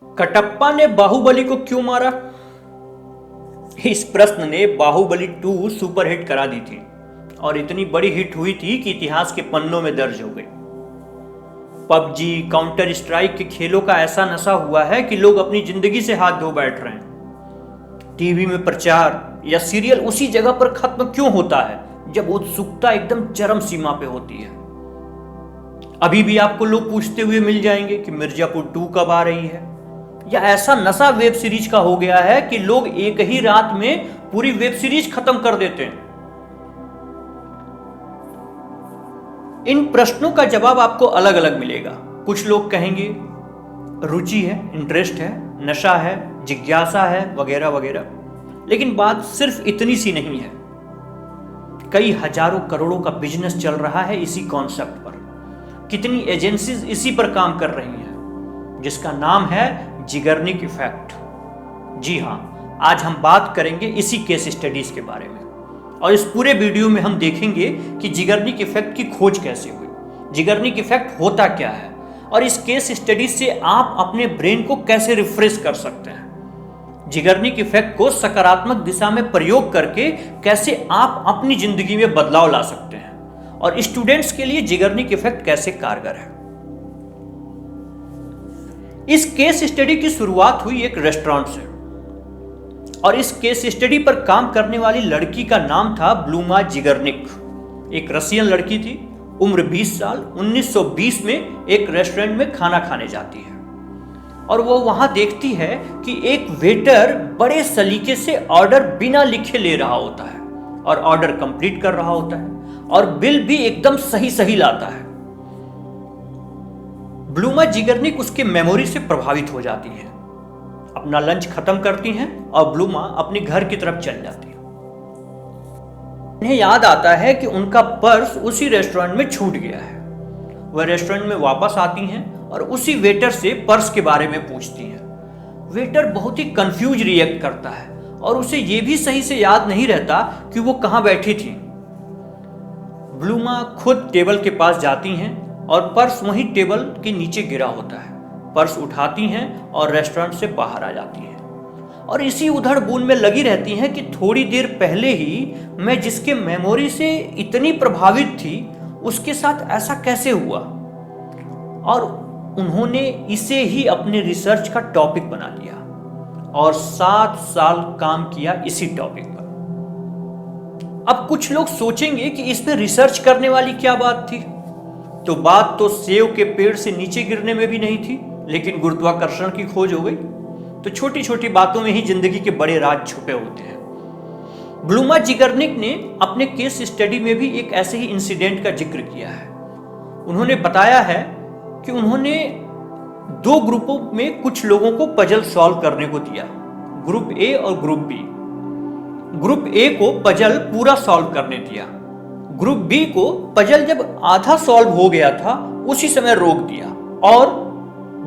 कटप्पा ने बाहुबली को क्यों मारा? इस प्रश्न ने बाहुबली 2 सुपरहिट करा दी थी और इतनी बड़ी हिट हुई थी कि इतिहास के पन्नों में दर्ज हो गई। पबजी, काउंटर स्ट्राइक के खेलों का ऐसा नशा हुआ है कि लोग अपनी जिंदगी से हाथ धो बैठ रहे हैं। टीवी में प्रचार या सीरियल उसी जगह पर खत्म क्यों होता है जब उत्सुकता एकदम चरम सीमा पे होती है। अभी भी आपको लोग पूछते हुए मिल जाएंगे कि मिर्जापुर 2 कब आ रही है, या ऐसा नशा वेब सीरीज का हो गया है कि लोग एक ही रात में पूरी वेब सीरीज खत्म कर देते हैं। इन प्रश्नों का जवाब आपको अलग अलग मिलेगा। कुछ लोग कहेंगे रुचि है, इंटरेस्ट है, नशा है, जिज्ञासा है, वगैरह वगैरह। लेकिन बात सिर्फ इतनी सी नहीं है। कई हजारों करोड़ों का बिजनेस चल रहा है इसी कॉन्सेप्ट पर। कितनी एजेंसीज इसी पर काम कर रही हैं, जिसका नाम है जिगर्निक इफेक्ट। जी हां, आज हम बात करेंगे इसी केस स्टडीज के बारे में और इस पूरे वीडियो में हम देखेंगे कि जिगर्निक इफेक्ट की खोज कैसे हुई, जिगर्निक इफेक्ट होता क्या है और इस केस स्टडीज से आप अपने ब्रेन को कैसे रिफ्रेश कर सकते हैं। जिगर्निक इफेक्ट को सकारात्मक दिशा में प्रयोग करके कैसे आप अपनी जिंदगी में बदलाव ला सकते हैं और स्टूडेंट्स के लिए जिगर्निक इफेक्ट कैसे कारगर है। इस केस स्टडी की शुरुआत हुई एक रेस्टोरेंट से और इस केस स्टडी पर काम करने वाली लड़की का नाम था ब्लूमा जिगर्निक। एक रशियन लड़की थी, उम्र 20 साल। 1920 में एक रेस्टोरेंट में खाना खाने जाती है और वो वहां देखती है कि एक वेटर बड़े सलीके से ऑर्डर बिना लिखे ले रहा होता है और ऑर्डर कंप्लीट कर रहा होता है और बिल भी एकदम सही सही लाता है। ब्लूमा जिगर्निक उसके मेमोरी से प्रभावित हो जाती हैं। अपना लंच खत्म करती हैं और ब्लूमा अपने घर की तरफ चल जाती है। उन्हें याद आता है कि उनका पर्स उसी रेस्टोरेंट में छूट गया है। वह रेस्टोरेंट में वापस आती हैं और उसी वेटर से पर्स के बारे में पूछती हैं। वेटर बहुत ही कंफ्यूज रिएक्ट करता है और उसे यह भी सही से याद नहीं रहता कि वो कहां बैठी थी। ब्लूमा खुद टेबल के पास जाती हैं और पर्स वहीं टेबल के नीचे गिरा होता है। पर्स उठाती हैं और रेस्टोरेंट से बाहर आ जाती हैं और इसी उधड़ बुन में लगी रहती हैं कि थोड़ी देर पहले ही मैं जिसके मेमोरी से इतनी प्रभावित थी उसके साथ ऐसा कैसे हुआ। और उन्होंने इसे ही अपने रिसर्च का टॉपिक बना लिया और 7 साल काम किया इसी टॉपिक पर। अब कुछ लोग सोचेंगे कि इसमें रिसर्च करने वाली क्या बात थी, तो बात तो सेव के पेड़ से नीचे गिरने में भी नहीं थी, लेकिन गुरुत्वाकर्षण की खोज हो गई। तो छोटी छोटी बातों में ही जिंदगी के बड़े राज छुपे होते हैं। ब्लूमा जिगर्निक ने अपने केस स्टडी में भी एक ऐसे ही इंसिडेंट का जिक्र किया है। उन्होंने बताया है कि उन्होंने 2 ग्रुपों में कुछ लोगों को पजल सॉल्व करने को दिया, ग्रुप ए और ग्रुप बी। ग्रुप ए को पजल पूरा सॉल्व करने दिया, ग्रुप बी को पजल जब आधा सॉल्व हो गया था उसी समय रोक दिया और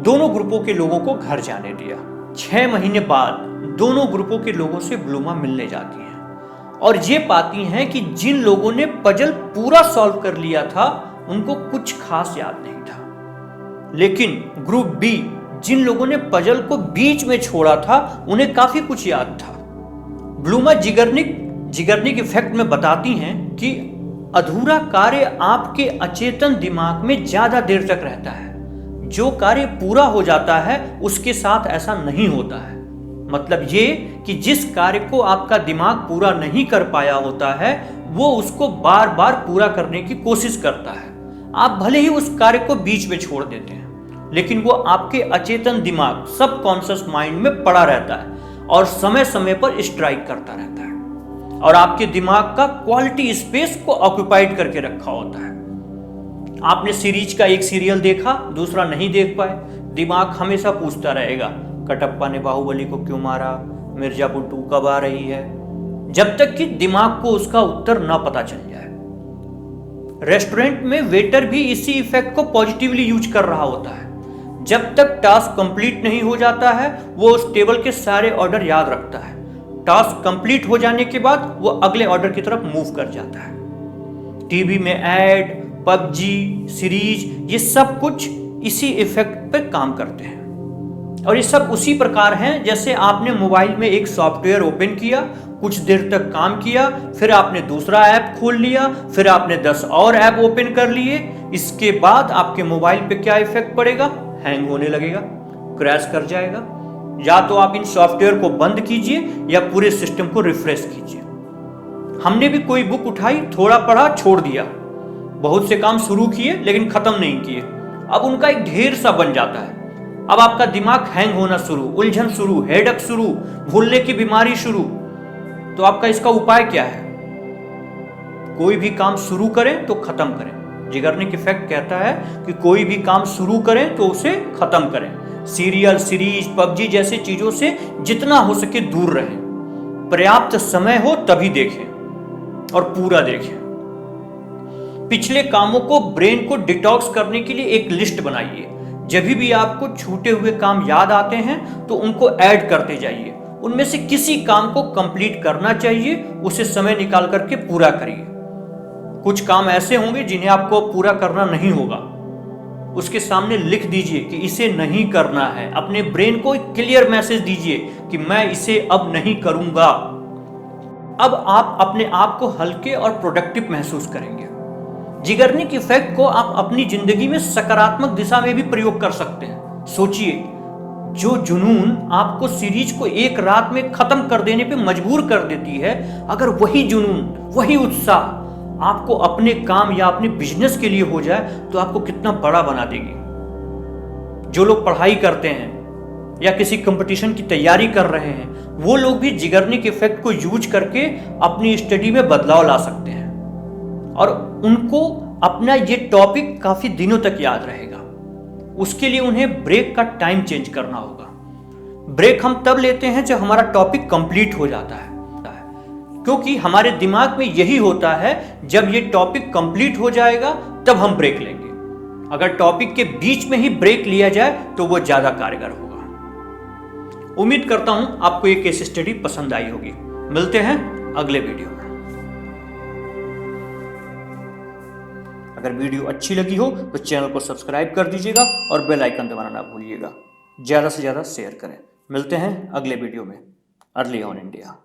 दोनों ग्रुपों के लोगों को घर जाने दिया। 6 महीने बाद दोनों ग्रुपों के लोगों से ब्लूमा मिलने जाती हैं और ये पाती हैं कि जिन लोगों ने पजल पूरा सॉल्व कर लिया था उनको कुछ खास याद नहीं था, लेकिन ग्रुप बी जिन लोगों ने पजल को बीच में छोड़ा था उन्हें काफी कुछ याद था। ब्लूमा जिगर्निक इफेक्ट में बताती हैं कि अधूरा कार्य आपके अचेतन दिमाग में ज्यादा देर तक रहता है। जो कार्य पूरा हो जाता है उसके साथ ऐसा नहीं होता है। मतलब ये कि जिस कार्य को आपका दिमाग पूरा नहीं कर पाया होता है वो उसको बार बार पूरा करने की कोशिश करता है। आप भले ही उस कार्य को बीच में छोड़ देते हैं, लेकिन वो आपके अचेतन दिमाग, सबकॉन्शियस माइंड में पड़ा रहता है और समय समय पर स्ट्राइक करता रहता है और आपके दिमाग का क्वालिटी स्पेस को ऑक्यूपाइड करके रखा होता है। आपने सीरीज का एक सीरियल देखा, दूसरा नहीं देख पाए, दिमाग हमेशा पूछता रहेगा कटप्पा ने बाहुबली को क्यों मारा, मिर्जापुर 2 कब आ रही है, जब तक कि दिमाग को उसका उत्तर ना पता चल जाए। रेस्टोरेंट में वेटर भी इसी इफेक्ट को पॉजिटिवली यूज कर रहा होता है। जब तक टास्क कंप्लीट नहीं हो जाता है वो उस टेबल के सारे ऑर्डर याद रखता है। टास्क कंप्लीट हो जाने के बाद वो अगले ऑर्डर की तरफ मूव कर जाता है। टीवी में ऐड, पबजी, सीरीज, ये सब कुछ इसी इफेक्ट पे काम करते हैं। और ये सब उसी प्रकार हैं जैसे आपने मोबाइल में एक सॉफ्टवेयर ओपन किया, कुछ देर तक काम किया, फिर आपने दूसरा ऐप खोल लिया, फिर आपने 10 और ऐप ओपन कर लिए। इसके बाद आपके मोबाइल पे क्या इफेक्ट पड़ेगा? हैंग होने लगेगा, क्रैश कर जाएगा। या तो आप इन सॉफ्टवेयर को बंद कीजिए या पूरे सिस्टम को रिफ्रेश कीजिए। हमने भी कोई बुक उठाई, थोड़ा पढ़ा, छोड़ दिया, बहुत से काम शुरू किए लेकिन खत्म नहीं किए, अब उनका एक ढेर सा बन जाता है। अब आपका दिमाग हैंग होना शुरू, उलझन शुरू, हेडक शुरू, भूलने की बीमारी शुरू। तो आपका इसका उपाय क्या है? कोई भी काम शुरू करें तो खत्म करें। जिगर्निक इफेक्ट कहता है कि कोई भी काम शुरू करें तो उसे खत्म करें। सीरियल, सीरीज, पबजी जैसी चीजों से जितना हो सके दूर रहें। पर्याप्त समय हो तभी देखें और पूरा देखें। पिछले कामों को, ब्रेन को डिटॉक्स करने के लिए एक लिस्ट बनाइए। जब भी आपको छूटे हुए काम याद आते हैं तो उनको ऐड करते जाइए। उनमें से किसी काम को कंप्लीट करना चाहिए, उसे समय निकाल करके पूरा करिए। कुछ काम ऐसे होंगे जिन्हें आपको पूरा करना नहीं होगा, उसके सामने लिख दीजिए कि इसे नहीं करना है। अपने ब्रेन को एक क्लियर मैसेज दीजिए कि मैं इसे अब नहीं करूंगा। अब आप अपने आप को हल्के और प्रोडक्टिव महसूस करेंगे। जिगर्निक इफेक्ट को आप अपनी जिंदगी में सकारात्मक दिशा में भी प्रयोग कर सकते हैं। सोचिए, जो जुनून आपको सीरीज को एक रात में खत्म कर देने पे मजबूर कर देती है, अगर वही जुनून, वही उत्साह आपको अपने काम या अपने बिजनेस के लिए हो जाए तो आपको कितना बड़ा बना देगी। जो लोग पढ़ाई करते हैं या किसी कंपटीशन की तैयारी कर रहे हैं, वो लोग भी जिगर्निक इफेक्ट को यूज करके अपनी स्टडी में बदलाव ला सकते हैं और उनको अपना ये टॉपिक काफी दिनों तक याद रहेगा। उसके लिए उन्हें ब्रेक का टाइम चेंज करना होगा। ब्रेक हम तब लेते हैं जब हमारा टॉपिक कंप्लीट हो जाता है, क्योंकि हमारे दिमाग में यही होता है जब ये टॉपिक कंप्लीट हो जाएगा तब हम ब्रेक लेंगे। अगर टॉपिक के बीच में ही ब्रेक लिया जाए तो वो ज्यादा कारगर होगा। उम्मीद करता हूं आपको ये केस स्टडी पसंद आई होगी। मिलते हैं अगले वीडियो में। अगर वीडियो अच्छी लगी हो तो चैनल को सब्सक्राइब कर दीजिएगा और बेल आइकन दबाना ना भूलिएगा। ज़्यादा से ज़्यादा शेयर करें। मिलते हैं अगले वीडियो में। Early on India.